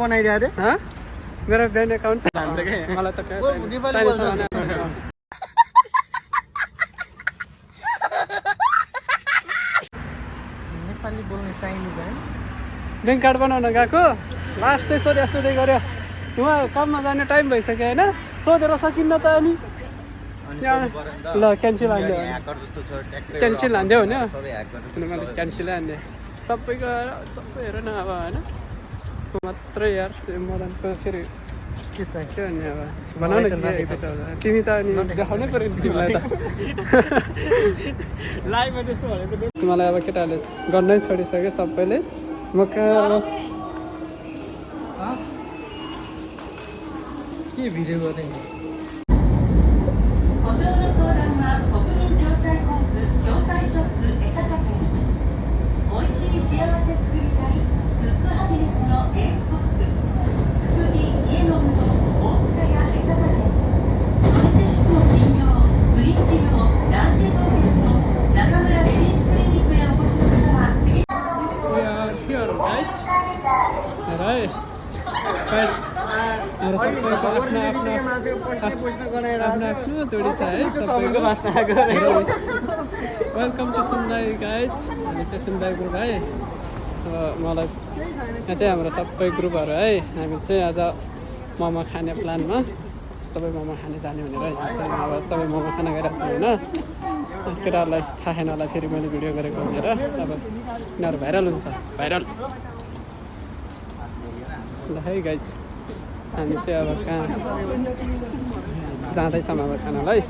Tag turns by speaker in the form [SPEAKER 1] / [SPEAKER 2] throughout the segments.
[SPEAKER 1] बनाइदियो अरे
[SPEAKER 2] मेरो ब्याङ्क एकाउन्ट मलाई त
[SPEAKER 1] नेपाली बोल्ने चाइनिज है
[SPEAKER 2] ब्याङ्क कार्ड बनाउन गएको लास्टै सोधे गऱ्यो उहाँ काममा जाने टाइम भइसक्यो होइन सोधेर सकिन्न त अनि ल क्यान्सिल हान्दियो भने अनि मैले क्यान्सिलै हान्दिएँ सबैको सबै हेर न अब होइन मात्रै यार मदनको फेरि के चाहियो अनि अब बनाउन तिमी त अनि देखाउनै पऱ्यो नि तिमीलाई त लाइभमा त्यस्तो भनेको मलाई अब केटाहरूले गर्नै छोडिसक्यो सबैले म कहाँ
[SPEAKER 1] के भिडियो गर्ने
[SPEAKER 2] आफ्नो जोडी छ है सबैको वेलकम टु सुन्दाई गाइज हामी चाहिँ सुन्दाई ग्रुप है अब मलाई यहाँ चाहिँ हाम्रो सबै ग्रुपहरू है हामी चाहिँ आज मोमो खाने प्लानमा सबै मोमो खाने जाने भनेर यहाँ चाहिँ अब सबै मोमो खाना गइरहेको छ होइन केटाहरूलाई थाहा छैन होला फेरि मैले भिडियो गरेको भनेर अब यिनीहरू भाइरल हुन्छ भाइरल ल है गाइज हामी चाहिँ अब कहाँ जाँदैछौँ अब खानालाई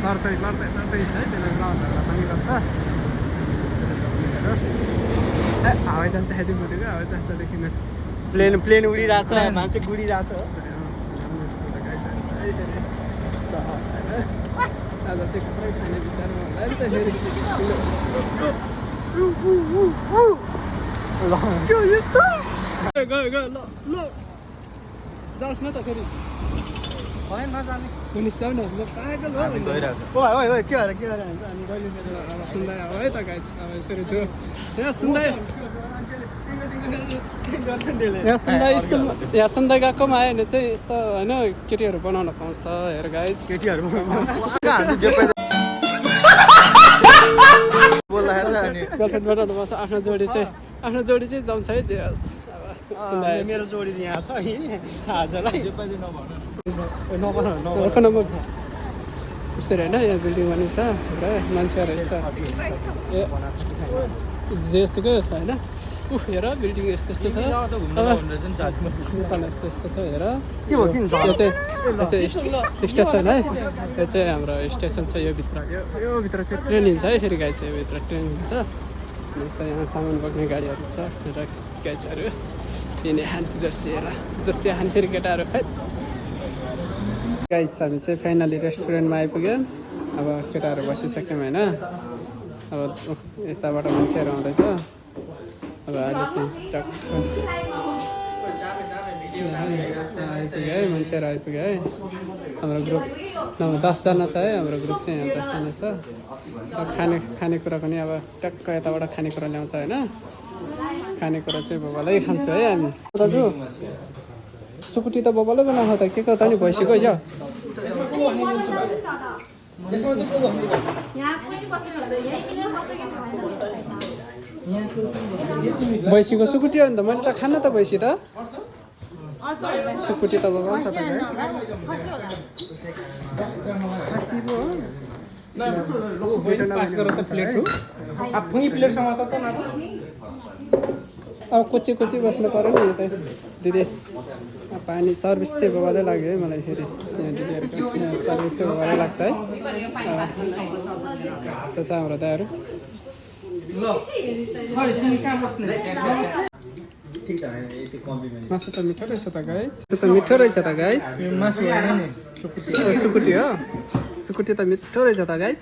[SPEAKER 2] लड्दै है त्यसले लडहरू पनि गर्छ हावाई जहाज देखाइदिनु पऱ्यो हावाई जहाज त देखिन
[SPEAKER 1] प्लेन उडिरहेछ मान्छे गुडिरहेछ
[SPEAKER 2] आज चाहिँ थुप्रै खाने विचारमा होला नि त फेरि के यस्तो गयो ल जाओस् न त फेरि
[SPEAKER 1] नजाने
[SPEAKER 2] निस्ताउ न ल पागल हो
[SPEAKER 1] के भएर
[SPEAKER 2] अब सुन्दै अब है त गाइज अब यसरी थियो यहाँ सुन्दै यहाँ सुन्दै गएकोमा आयो भने चाहिँ यस्तो होइन केटीहरू बनाउन पाउँछ हेर गाइज
[SPEAKER 1] केटीहरू
[SPEAKER 2] गर्लफ्रेन्ड बनाउनु पाउँछ आफ्नो जोडी चाहिँ जाउँछ है जे होस्
[SPEAKER 1] मेरो जोडी यहाँ छ आजलाई
[SPEAKER 2] यसरी होइन यहाँ बिल्डिङ पनि छ र मान्छेहरू यस्तो जेसुकै यस्तो होइन हेर बिल्डिङ यस्तो छ यस्तो छ हेर यो चाहिँ स्टेसन है यो चाहिँ हाम्रो स्टेसन छ यो भित्र चाहिँ ट्रेन हिँड्छ है फेरि गाई चाहिँ यो भित्र ट्रेन हिँड्छ यस्तो यहाँ सामान बोक्ने गाडीहरू छ र गाइजहरू यिनी जसिया खान फेरि केटाहरू खै गाइज हामी चाहिँ फाइनली रेस्टुरेन्टमा आइपुग्यौँ अब केटाहरू बसिसक्यौँ होइन अब यताबाट मान्छेहरू आउँदैछ अब अहिले चाहिँ टक्क आइपुग्यो है मान्छेहरू आइपुग्यो है हाम्रो ग्रुप 10जना छ है हाम्रो ग्रुप चाहिँ यहाँ 10जना छ अब खानेकुरा पनि अब टक्क यताबाट खानेकुरा ल्याउँछ होइन खानेकुरा चाहिँ बबालै खान्छु है हामी दाजु सुकुटी त बबालै बनाउँछ त के त नि भइसक्यो क्या भैँसीको सुकुटी हो नि त मैले त खान त भैँसी त सुकुटी त बबाउँछ त अब कुची बस्नु पऱ्यो नि त दिदी पानी सर्भिस चाहिँ बबाले लाग्यो है मलाई फेरि यहाँ दिदीहरूको सर्भिस चाहिँ बबाले लाग्छ है यस्तो छ हाम्रो दाहरू मासु त मिठो रहेछ त गाइज मासु होइन नि सुकुटी हो सुकुटी त मिठो रहेछ त गाइज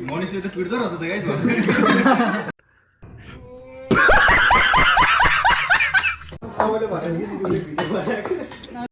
[SPEAKER 2] मनिषले त टुट्दो रहेछ त गाइज